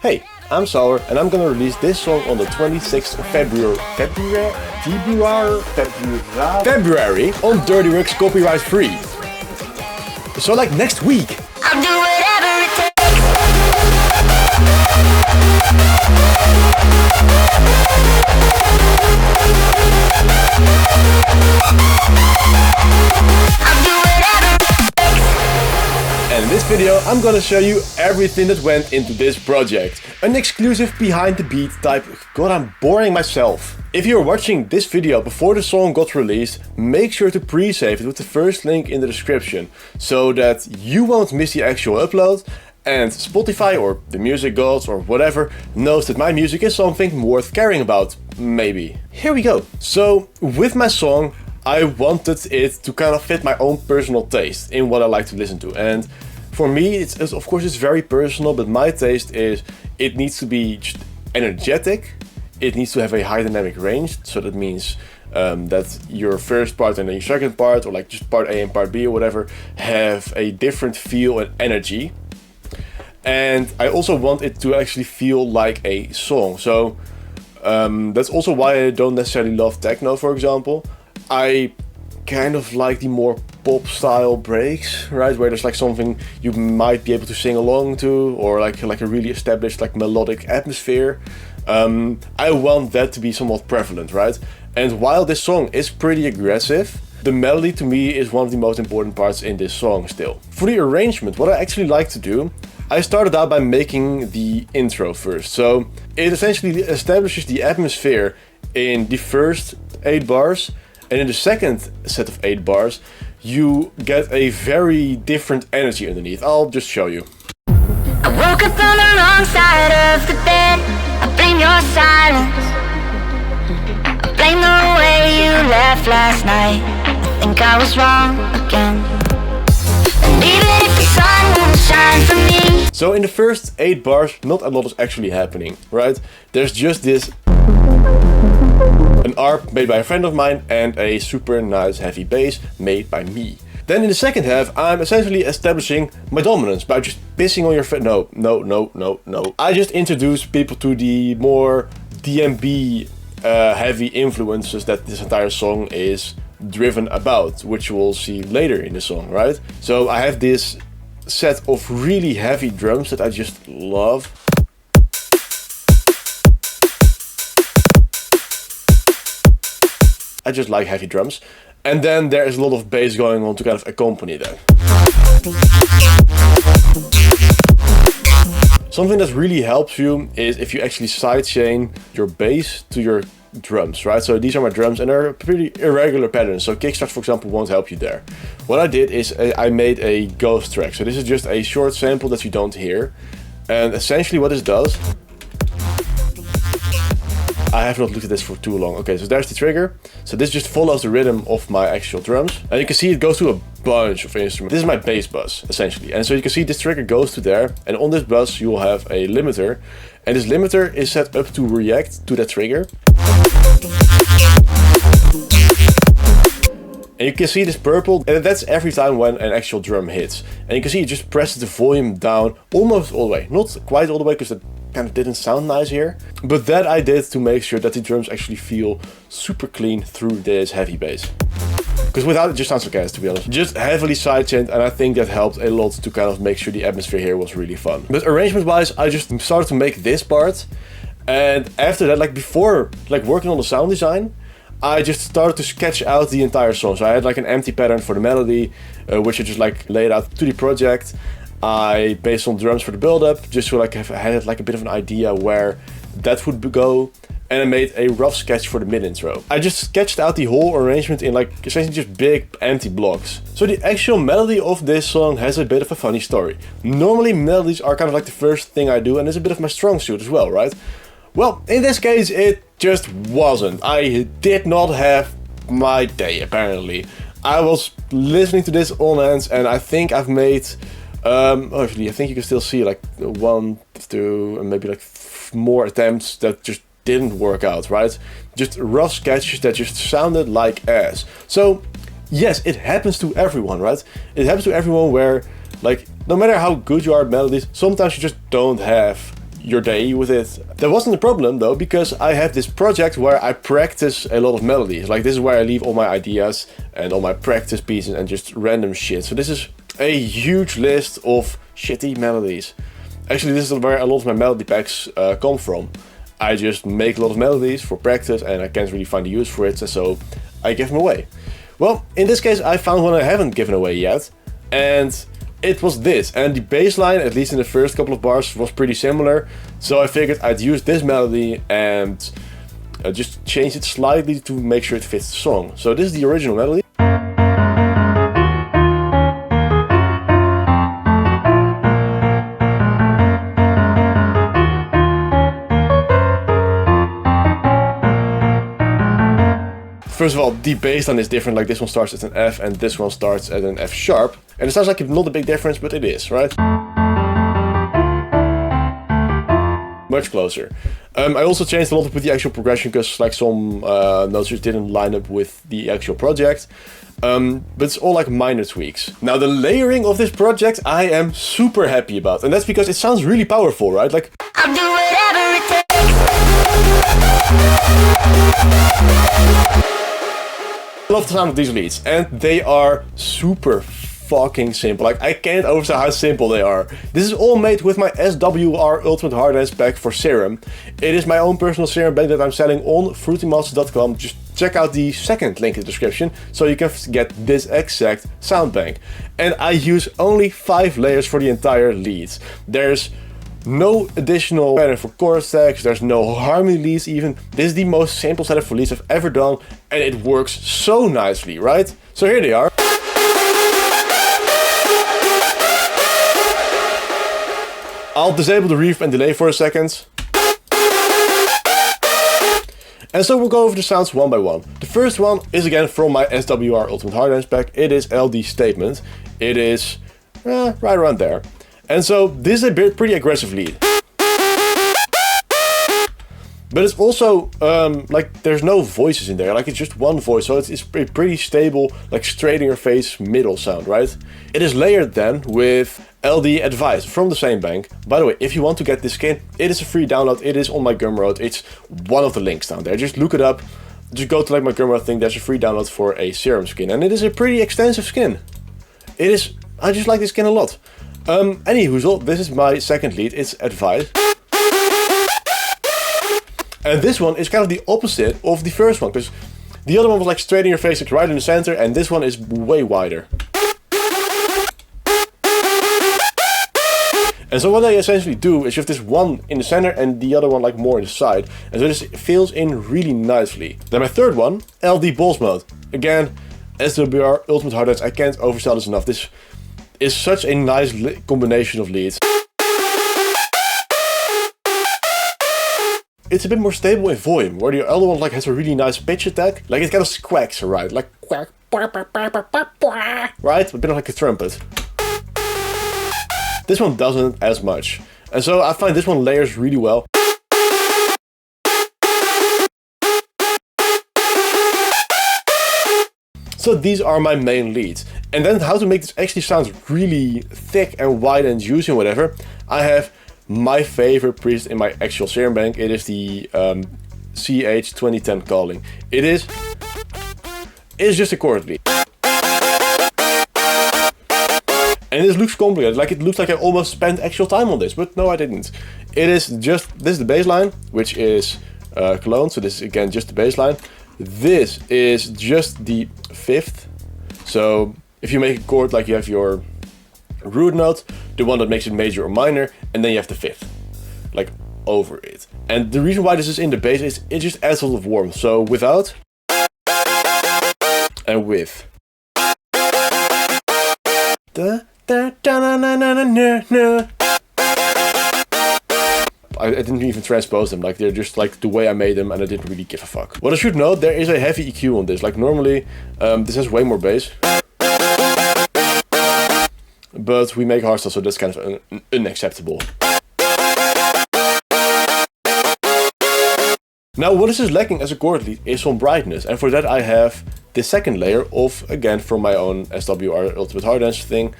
Hey, I'm SAWER and I'm gonna release this song on the 26th of February on Dirty Works copyright free. So like next week. I'll do whatever it takes. I'll do whatever it takes. And in this video I'm gonna show you everything that went into this project. An exclusive behind the beat type. God, I'm boring myself. If you're watching this video before the song got released, make sure to pre-save it with the first link in the description, so that you won't miss the actual upload and Spotify or the music gods or whatever knows that my music is something worth caring about, maybe. Here we go. So with my song, I wanted it to kind of fit my own personal taste in what I like to listen to. And for me, it's of course it's very personal, but my taste is it needs to be just energetic. It needs to have a high dynamic range, so that means that your first part and then your second part, or like just part A and part B or whatever, have a different feel and energy. And I also want it to actually feel like a song. So that's also why I don't necessarily love techno, for example. I kind of like the more pop style breaks, right, where there's like something you might be able to sing along to, or like a really established like melodic atmosphere. I want that to be somewhat prevalent, right? And while this song is pretty aggressive, the melody to me is one of the most important parts in this song still. For the arrangement, what I actually like to do, I started out by making the intro first. So it essentially establishes the atmosphere in the first 8 bars, and in the second set of 8 bars, you get a very different energy underneath. I'll just show you. I woke up on the wrong side of the bed. I blame your silence. I blame the way you left last night. I think I was wrong again. And even if the sun won't shine for me. So in the first 8 bars, not a lot is actually happening, right? There's just this, an ARP made by a friend of mine and a super nice heavy bass made by me. Then in the second half, I'm essentially establishing my dominance by just pissing on your face. No. I just introduce people to the more DMB heavy influences that this entire song is driven about, which you will see later in the song, right? So I have this set of really heavy drums that I just love. I just like heavy drums. And then there is a lot of bass going on to kind of accompany that. Something that really helps you is if you actually sidechain your bass to your drums, right? So these are my drums and they're pretty irregular patterns. So kickstart, for example, won't help you there. What I did is I made a ghost track. So this is just a short sample that you don't hear. And essentially what this does, I have not looked at this for too long. Okay, so there's the trigger. So this just follows the rhythm of my actual drums. And you can see it goes to a bunch of instruments. This is my bass bus, essentially. And so you can see this trigger goes to there. And on this bus, you will have a limiter. And this limiter is set up to react to that trigger. And you can see this purple, and that's every time when an actual drum hits. And you can see it just presses the volume down almost all the way. Not quite all the way, because that kind of didn't sound nice here. But that I did to make sure that the drums actually feel super clean through this heavy bass. Because without it just sounds like ass, to be honest. Just heavily sidechained, and I think that helped a lot to kind of make sure the atmosphere here was really fun. But arrangement wise, I just started to make this part. And after that, like before like working on the sound design, I just started to sketch out the entire song. So I had like an empty pattern for the melody, which I just like laid out to the project. I based on drums for the build-up, just so like I had like a bit of an idea where that would go. And I made a rough sketch for the mid-intro. I just sketched out the whole arrangement in like essentially just big empty blocks. So the actual melody of this song has a bit of a funny story. Normally melodies are kind of like the first thing I do, and it's a bit of my strong suit as well, right? Well, in this case it just wasn't. I did not have my day, apparently. I was listening to this on hands, and I think I've made actually I think you can still see like 1, 2 and maybe like more attempts that just didn't work out, right? Just rough sketches that just sounded like ass. So yes, it happens to everyone, right? It happens to everyone where like no matter how good you are at melodies, sometimes you just don't have your day with it. That wasn't a problem though, because I have this project where I practice a lot of melodies. Like this is where I leave all my ideas and all my practice pieces and just random shit. So this is a huge list of shitty melodies. Actually, this is where a lot of my melody packs come from. I just make a lot of melodies for practice and I can't really find a use for it, and so I give them away. Well, in this case I found one I haven't given away yet, and it was this. And the bass line, at least in the first couple of bars, was pretty similar. So I figured I'd use this melody and just change it slightly to make sure it fits the song. So this is the original melody. First of all, the bass line is different, like this one starts at an F and this one starts at an F sharp. And it sounds like not a big difference, but it is, right? Much closer. I also changed a lot with the actual progression because like some notes just didn't line up with the actual project. But it's all like minor tweaks. Now the layering of this project I am super happy about. And that's because it sounds really powerful, right? Like, I'll do whatever it takes. I love the sound of these leads, and they are super fucking simple. Like, I can't overstate how simple they are. This is all made with my SWR Ultimate Hard Dance pack for Serum. It is my own personal Serum bank that I'm selling on fruitymonsters.com. Just check out the second link in the description so you can get this exact sound bank. And I use only 5 layers for the entire lead. There's no additional pattern for chorus tags, there's no harmony leads even. This is the most simple setup for leads I've ever done, and it works so nicely, right? So here they are. I'll disable the reverb and delay for a second. And so we'll go over the sounds one by one. The first one is again from my SWR Ultimate Hard Dance pack. It is LD Statement. It is right around there. And so this is a pretty aggressive lead. But it's also like there's no voices in there, like it's just one voice, so it's a pretty stable, like straight in your face middle sound, right? It is layered then with LD Advice from the same bank. By the way, if you want to get this skin, it is a free download, it is on my Gumroad, it's one of the links down there, just look it up, just go to like my Gumroad thing, there's a free download for a Serum skin, and it is a pretty extensive skin. It is, I just like this skin a lot. Anyhoozle, this is my second lead, it's Advice. And this one is kind of the opposite of the first one, because the other one was like straight in your face, it's right in the center, and this one is way wider. And so what I essentially do is you have this one in the center and the other one like more in the side. And so this fills in really nicely. Then my third one, LD Balls Mode. Again, SWR Ultimate Hard Dance, I can't oversell this enough. This is such a nice combination of leads. It's a bit more stable in volume, where the other one like has a really nice pitch attack. Like it kind of squacks, right? Like quack, right? A bit like a trumpet. This one doesn't as much. And so I find this one layers really well. So these are my main leads. And then how to make this actually sound really thick and wide and juicy and whatever. I have my favorite preset in my actual Serum bank. It is the CH 2010 Calling. It's just a chord lead. And this looks complicated, like it looks like I almost spent actual time on this, but no I didn't. It is just, this is the bass line, which is cloned, so this is again just the bass line. This is just the fifth. So if you make a chord like you have your root note, the one that makes it major or minor, and then you have the fifth, like over it. And the reason why this is in the bass is it just adds a lot of warmth. So without and with. I didn't even transpose them, like they're just like the way I made them and I didn't really give a fuck. What I should note, there is a heavy EQ on this, like normally this has way more bass. But we make hardstyle, so that's kind of unacceptable. Now what is lacking as a chord lead is some brightness, and for that I have the second layer of, again from my own SWR Ultimate Hard Dance thing,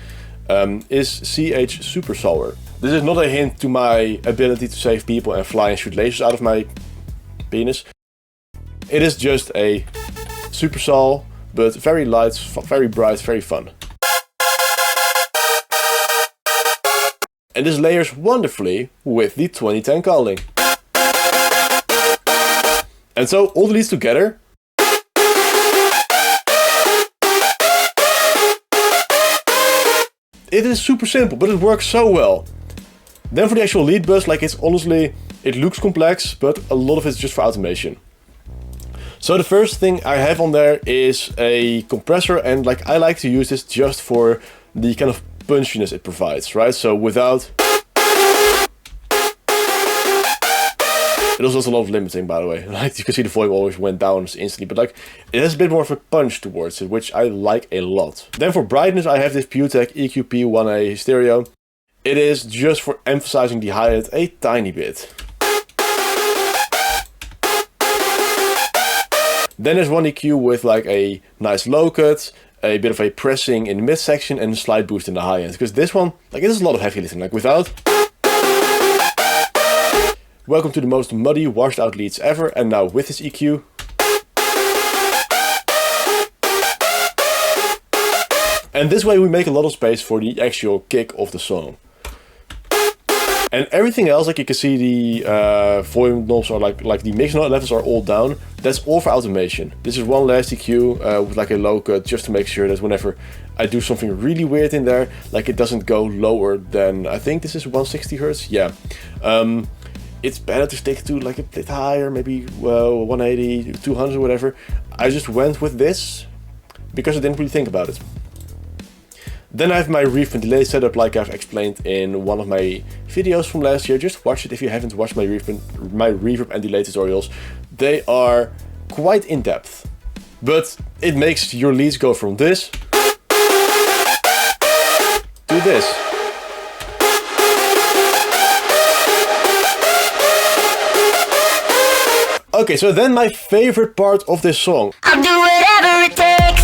is CH Super SAWER. This is not a hint to my ability to save people and fly and shoot lasers out of my penis. It is just a super saw, but very light, very bright, very fun. And this layers wonderfully with the 2010 calling. And so all the leads together. It is super simple, but it works so well. Then for the actual lead bus, like it's honestly, it looks complex, but a lot of it's just for automation. So the first thing I have on there is a compressor, and like I like to use this just for the kind of punchiness it provides, right? So without... It also has a lot of limiting, by the way. Like you can see the volume always went down instantly, but like it has a bit more of a punch towards it, which I like a lot. Then for brightness, I have this PureTech EQP1A stereo. It is just for emphasizing the hi-hat a tiny bit. Then there's one EQ with like a nice low cut, a bit of a pressing in the midsection, and a slight boost in the high end. Because this one, like it is a lot of heavy lifting, like without... Welcome to the most muddy, washed out leads ever, and now with this EQ. And this way we make a lot of space for the actual kick of the song. And everything else, like you can see the volume knobs are like the mix levels are all down. That's all for automation. This is one last EQ with like a low cut, just to make sure that whenever I do something really weird in there, like it doesn't go lower than, I think this is 160 Hertz, yeah. It's better to stick to like a bit higher, maybe 180, 200, whatever. I just went with this because I didn't really think about it. Then I have my reverb and delay setup like I've explained in one of my videos from last year. Just watch it if you haven't watched my reverb and delay tutorials. They are quite in depth, but it makes your leads go from this to this. Okay, so then my favorite part of this song. I'll do whatever it takes.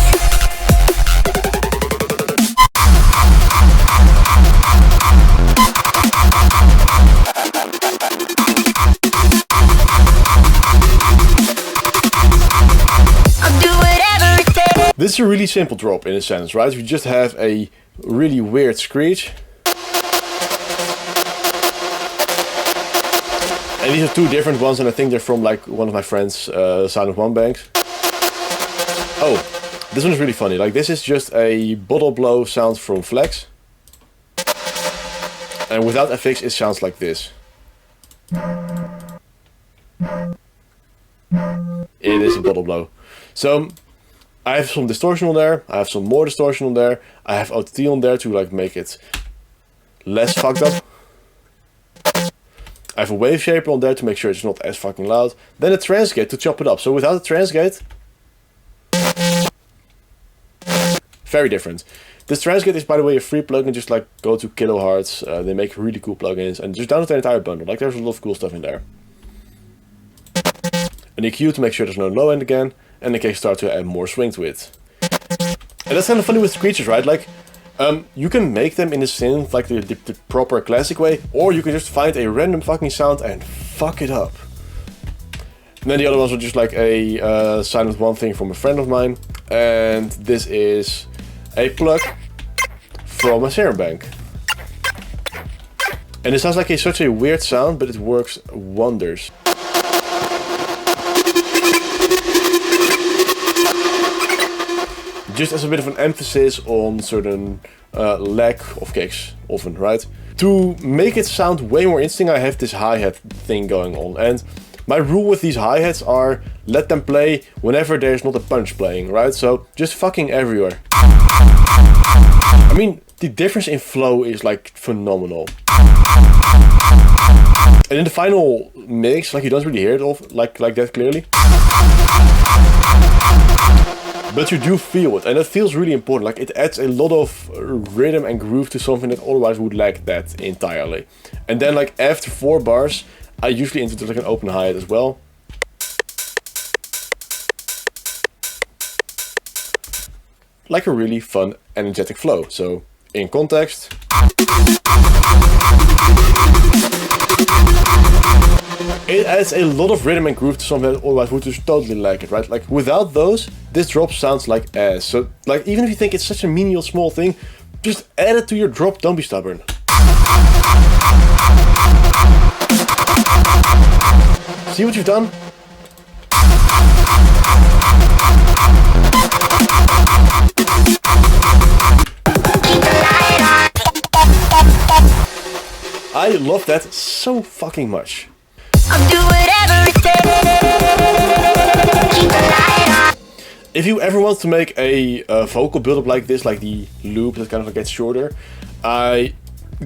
I'll do whatever it takes. This is a really simple drop in a sense, right? You just have a really weird screech. And these are two different ones, and I think they're from like one of my friends' Sound of One banks. Oh, this one is really funny. Like this is just a bottle blow sound from Flex. And without FX it sounds like this. It is a bottle blow. So I have some distortion on there, I have some more distortion on there, I have OTT on there to like make it less fucked up. I have a wave shaper on there to make sure it's not as fucking loud. Then a transgate to chop it up. So without a transgate, very different. This transgate is, by the way, a free plugin. Just like go to Kilohertz. They make really cool plugins, and just download the entire bundle. Like there's a lot of cool stuff in there. An EQ to make sure there's no low end again, and a kickstart to add more swing to it. And that's kind of funny with screeches, right? Like. You can make them in a synth like the proper classic way, or you can just find a random fucking sound and fuck it up. And then the other ones are just like a Sound of One thing from a friend of mine, and this is a plug from My Serumbank. And it sounds like such a weird sound, but it works wonders. Just as a bit of an emphasis on certain lack of kicks, often, right? To make it sound way more interesting, I have this hi-hat thing going on. And my rule with these hi-hats are let them play whenever there's not a punch playing, right? So just fucking everywhere. I mean, the difference in flow is like phenomenal. And in the final mix, like you don't really hear it off like that clearly. But you do feel it, and it feels really important. Like it adds a lot of rhythm and groove to something that otherwise would lack that entirely. And then like after 4 bars, I usually introduce like an open hi-hat as well. Like a really fun, energetic flow. So in context. It adds a lot of rhythm and groove to something that otherwise would just totally lack it, right? Like without those, this drop sounds like ass. So like even if you think it's such a menial small thing, just add it to your drop, don't be stubborn. See what you've done? I love that so fucking much. I'll do whatever it takes. Keep the light on. If you ever want to make a vocal build-up like this, like the loop that kind of gets shorter, I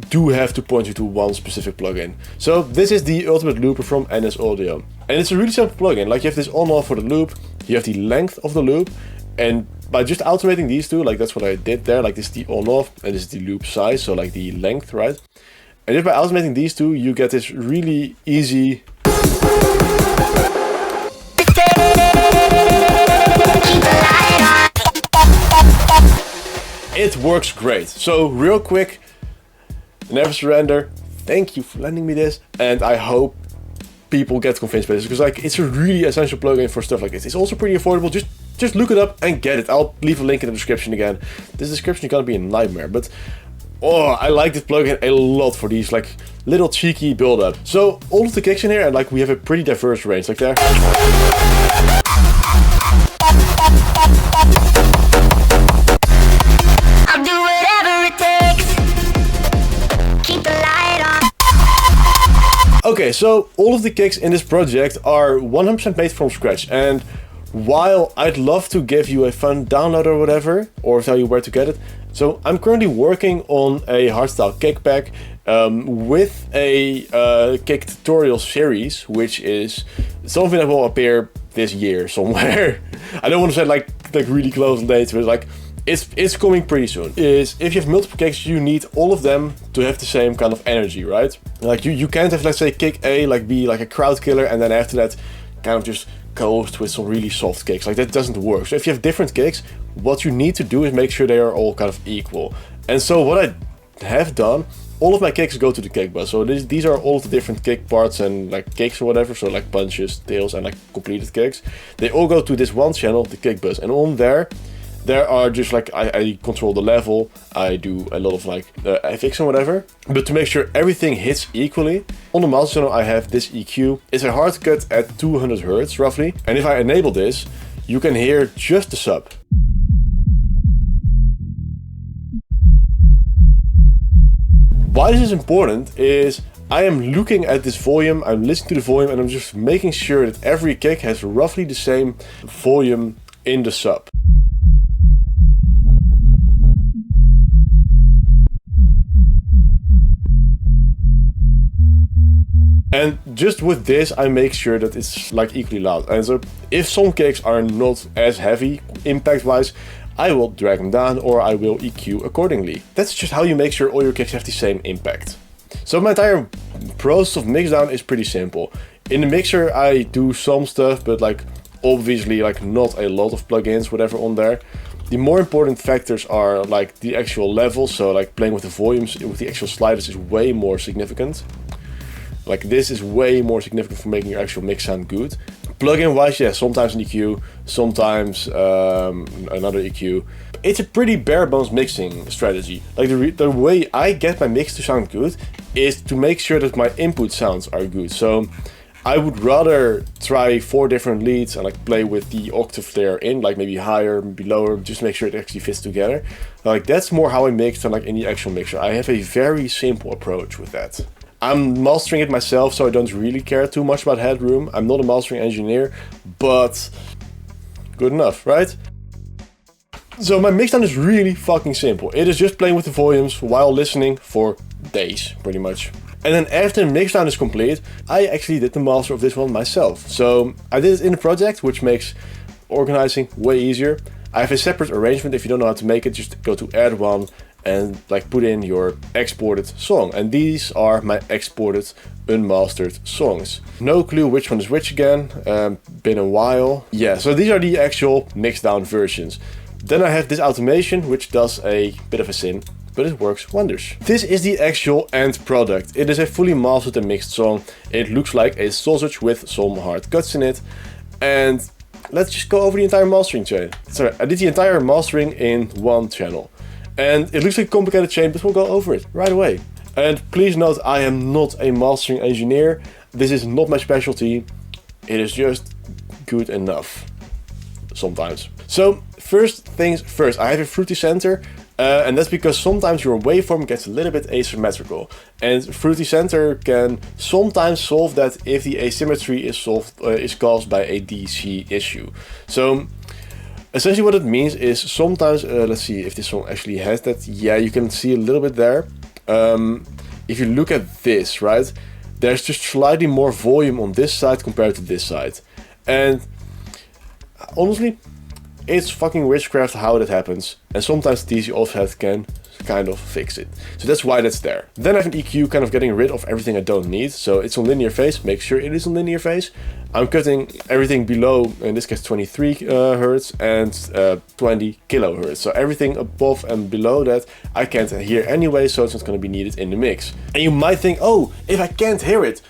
do have to point you to one specific plugin. So this is the Ultimate Looper from NS Audio. And it's a really simple plugin. Like you have this on-off for the loop, you have the length of the loop, and by just automating these two, like that's what I did there, like this is the on-off and this is the loop size, so like the length, right? And just by automating these two, you get this really easy it works great. So real quick, never surrender. Thank you for lending me this, and I hope people get convinced by this because like it's a really essential plugin for stuff like this. It's also pretty affordable. Just look it up and get it. I'll leave a link in the description again. This description is gonna be a nightmare, but oh, I like this plugin a lot for these like little cheeky build-up. So all of the kicks in here, and like we have a pretty diverse range. Like there. I'll do whatever it takes. Keep the light on. Okay, so all of the kicks in this project are 100% made from scratch, and while I'd love to give you a fun download or whatever, or tell you where to get it, so I'm currently working on a Hardstyle KICKPACK with a kick tutorial series, which is something that will appear this year somewhere. I don't want to say like really close dates, but like it's coming pretty soon. Is if you have multiple kicks, you need all of them to have the same kind of energy, right? Like you can't have, let's say, kick A like be like a crowd killer, and then after that kind of just coast with some really soft kicks. Like that doesn't work. So if you have different kicks, what you need to do is make sure they are all kind of equal. And so what I have done, all of my kicks go to the kick bus. So these are all the different kick parts and like kicks or whatever. So like punches, tails, and like completed kicks. They all go to this one channel, the kick bus. And on there are just like, I control the level, I do a lot of like FX and whatever. But to make sure everything hits equally, on the master channel I have this EQ. It's a hard cut at 200 Hz roughly. And if I enable this, you can hear just the sub. Why this is important is I am looking at this volume, I'm listening to the volume, and I'm just making sure that every kick has roughly the same volume in the sub. And just with this, I make sure that it's like equally loud. And so if some kicks are not as heavy impact-wise, I will drag them down or I will EQ accordingly. That's just how you make sure all your kicks have the same impact. So my entire process of Mixdown is pretty simple. In the mixer, I do some stuff, but like obviously like not a lot of plugins, whatever on there. The more important factors are like the actual level. So like playing with the volumes with the actual sliders is way more significant. Like this is way more significant for making your actual mix sound good. Plugin wise, yeah, sometimes an EQ, sometimes another EQ. It's a pretty bare bones mixing strategy. Like the way I get my mix to sound good is to make sure that my input sounds are good. So I would rather try 4 different leads and like play with the octave they're in, like maybe higher, maybe lower, just make sure it actually fits together. Like that's more how I mix than like in the actual mixer. I have a very simple approach with that. I'm mastering it myself, so I don't really care too much about headroom. I'm not a mastering engineer, but good enough, right? So my mixdown is really fucking simple. It is just playing with the volumes while listening for days, pretty much. And then after the mixdown is complete, I actually did the master of this one myself. So I did it in a project, which makes organizing way easier. I have a separate arrangement. If you don't know how to make it, just go to add one and like put in your exported song. And these are my exported unmastered songs. No clue which one is which again, been a while. Yeah, so these are the actual mixed down versions. Then I have this automation which does a bit of a sin. but it works wonders. This is the actual end product. It is a fully mastered and mixed song. It looks like a sausage with some hard cuts in it. And let's just go over the entire mastering chain. Sorry, I did the entire mastering in one channel. And it looks like a complicated chain, but we'll go over it right away. And please note, I am not a mastering engineer. This is not my specialty. It is just good enough. Sometimes. So, first things first, I have a fruity center. And that's because sometimes your waveform gets a little bit asymmetrical. And fruity center can sometimes solve that if the asymmetry is caused by a DC issue. So, essentially what it means is sometimes, let's see if this song actually has that. Yeah, you can see a little bit there. If you look at this, right, there's just slightly more volume on this side compared to this side. And honestly, it's fucking witchcraft how that happens. And sometimes DC offset can kind of fix it. So that's why that's there. Then I have an EQ kind of getting rid of everything I don't need. So it's on linear phase, make sure it is on linear phase. I'm cutting everything below, in this case 23 Hertz and 20 kilohertz. So everything above and below that I can't hear anyway, so it's not going to be needed in the mix. And you might think, oh, if I can't hear it,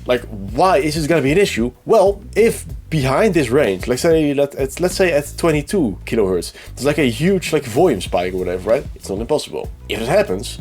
like, why is this going to be an issue? Well, if behind this range, let's say at 22 kilohertz, there's like a huge like volume spike or whatever, right? It's not impossible. If it happens,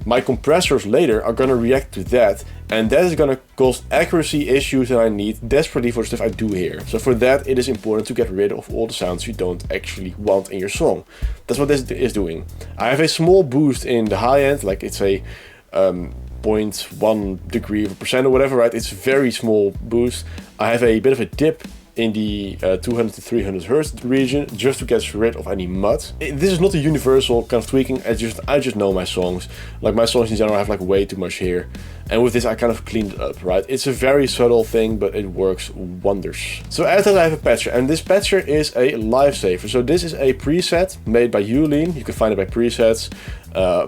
my compressors later are going to react to that, and that is going to cause accuracy issues that I need desperately for stuff I do here. So for that, it is important to get rid of all the sounds you don't actually want in your song. That's what this is doing. I have a small boost in the high end, like it's a 0.1 degree of a percent or whatever, right? It's a very small boost. I have a bit of a dip in the 200 to 300 hertz region just to get rid of any mud. This is not a universal kind of tweaking. I just know my songs. Like my songs in general have like way too much here, and with this I kind of cleaned it up, right? It's a very subtle thing, but it works wonders. So after that I have a patcher, and this patcher is a lifesaver. So this is a preset made by Ulean. You can find it by presets,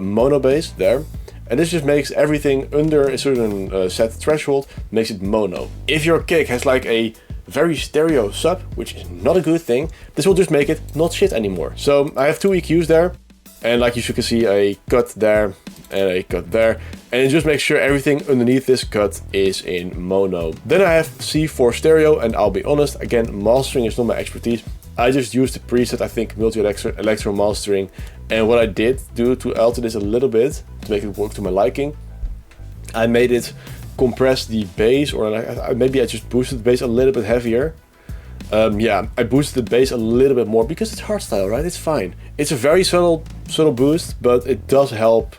mono bass there. And this just makes everything under a certain set threshold, makes it mono. If your kick has like a very stereo sub, which is not a good thing, this will just make it not shit anymore. So I have two EQs there, and like you can see a cut there and a cut there, and it just makes sure everything underneath this cut is in mono. Then I have C4 stereo, and I'll be honest, again, mastering is not my expertise. I just used the preset, I think, multi-electro mastering, and what I did do to alter this a little bit to make it work to my liking, I made it compress the bass, or maybe I just boosted the bass a little bit heavier. Yeah, I boosted the bass a little bit more because it's hardstyle, right? It's fine. It's a very subtle boost, but it does help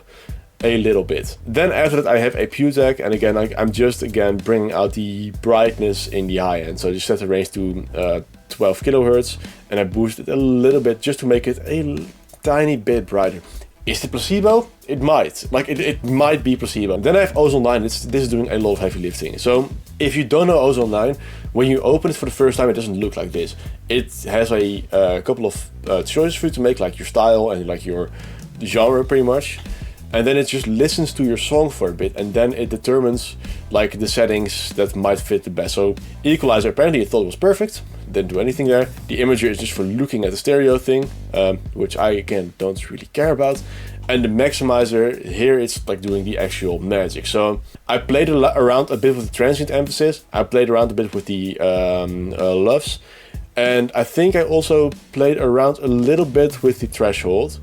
a little bit. Then after that I have a PRESAVE, and again I'm just bringing out the brightness in the high end. So I just set the range to 12 kilohertz, and I boost it a little bit just to make it a tiny bit brighter. Is it placebo? It might. Like it might be placebo. Then I have Ozone 9. This is doing a lot of heavy lifting. So if you don't know Ozone 9, when you open it for the first time, it doesn't look like this. It has a couple of choices for you to make, like your style and like your genre pretty much. And then it just listens to your song for a bit, and then it determines like the settings that might fit the best. So equalizer, apparently it thought it was perfect, didn't do anything there. The imager is just for looking at the stereo thing, which I again don't really care about. And the maximizer, here it's like doing the actual magic. So I played around a bit with the transient emphasis, I played around a bit with the loves, and I think I also played around a little bit with the threshold.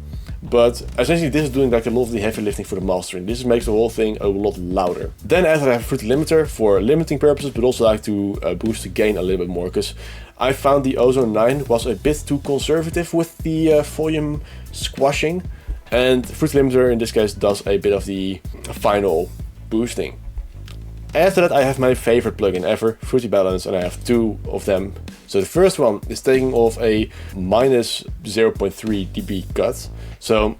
But essentially this is doing like a lot of the heavy lifting for the mastering. This makes the whole thing a lot louder. Then after I have a fruity limiter for limiting purposes, but also like to boost the gain a little bit more, because I found the Ozone 9 was a bit too conservative with the volume squashing, and fruity limiter in this case does a bit of the final boosting. After that I have my favorite plugin ever, Fruity Balance, and I have two of them. So the first one is taking off a minus 0.3 dB cut. So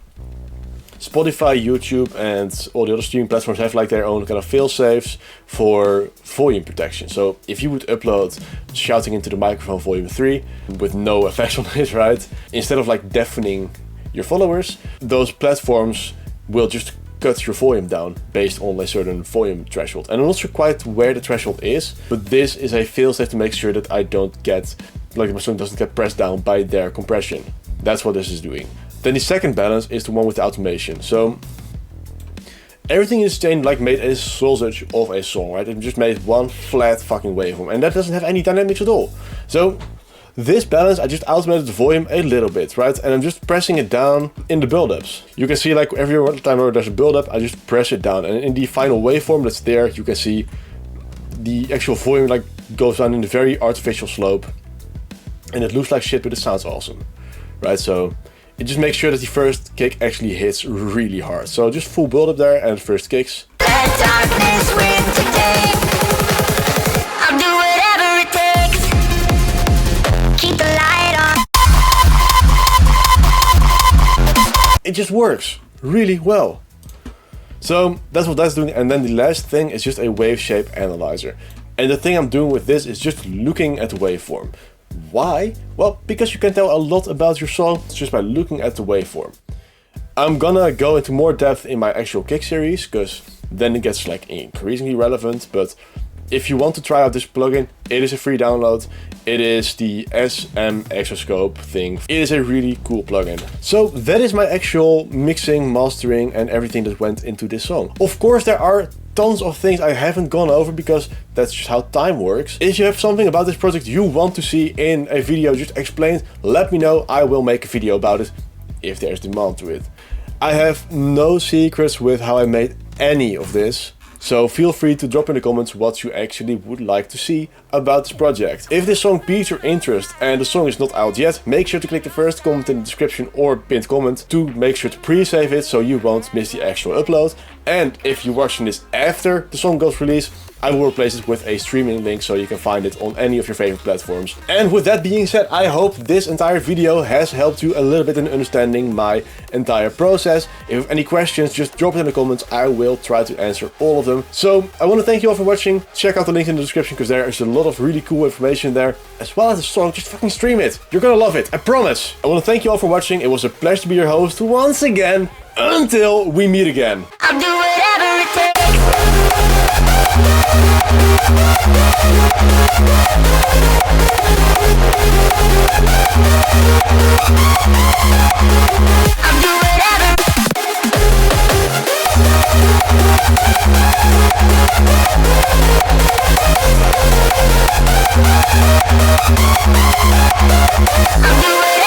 Spotify, YouTube, and all the other streaming platforms have like their own kind of fail-safes for volume protection. So if you would upload shouting into the microphone volume 3 with no effects on it, right? Instead of like deafening your followers, those platforms will just cut your volume down based on a certain volume threshold. And I'm not sure quite where the threshold is, but this is a fail-safe to make sure that I don't get, like my song doesn't get pressed down by their compression. That's what this is doing. Then the second balance is the one with the automation. So everything is changed, like made a sausage of a song, right? It just made one flat fucking waveform, and that doesn't have any dynamics at all. So this balance, I just automated the volume a little bit, right? And I'm just pressing it down in the build-ups. You can see like every time there's a build-up, I just press it down. And in the final waveform that's there, you can see the actual volume like goes down in a very artificial slope. And it looks like shit, but it sounds awesome, right? So it just makes sure that the first kick actually hits really hard. So just full build-up there and first kicks. Let darkness win today. I'll do whatever it takes. Keep the light on. It just works really well. So that's what that's doing. And then the last thing is just a wave shape analyzer. And the thing I'm doing with this is just looking at the waveform. Why? Well, because you can tell a lot about your song just by looking at the waveform. I'm gonna go into more depth in my actual kick series, because then it gets like increasingly relevant. But if you want to try out this plugin, it is a free download. It is the SM Exoscope thing. It is a really cool plugin. So that is my actual mixing, mastering and everything that went into this song. Of course, there are tons of things I haven't gone over because that's just how time works. If you have something about this project you want to see in a video just explained, let me know. I will make a video about it if there's demand to it. I have no secrets with how I made any of this. So feel free to drop in the comments what you actually would like to see about this project. If this song piques your interest and the song is not out yet, make sure to click the first comment in the description or pinned comment to make sure to pre-save it so you won't miss the actual upload. And if you're watching this after the song goes released, I will replace it with a streaming link so you can find it on any of your favorite platforms. And with that being said, I hope this entire video has helped you a little bit in understanding my entire process. If you have any questions, just drop it in the comments. I will try to answer all of them. So I want to thank you all for watching. Check out the link in the description because there is a lot of really cool information there. As well as the song, just fucking stream it. You're gonna love it, I promise. I want to thank you all for watching. It was a pleasure to be your host once again. Until we meet again. I'll do whatever it takes. I'll do whatever. I'll do whatever.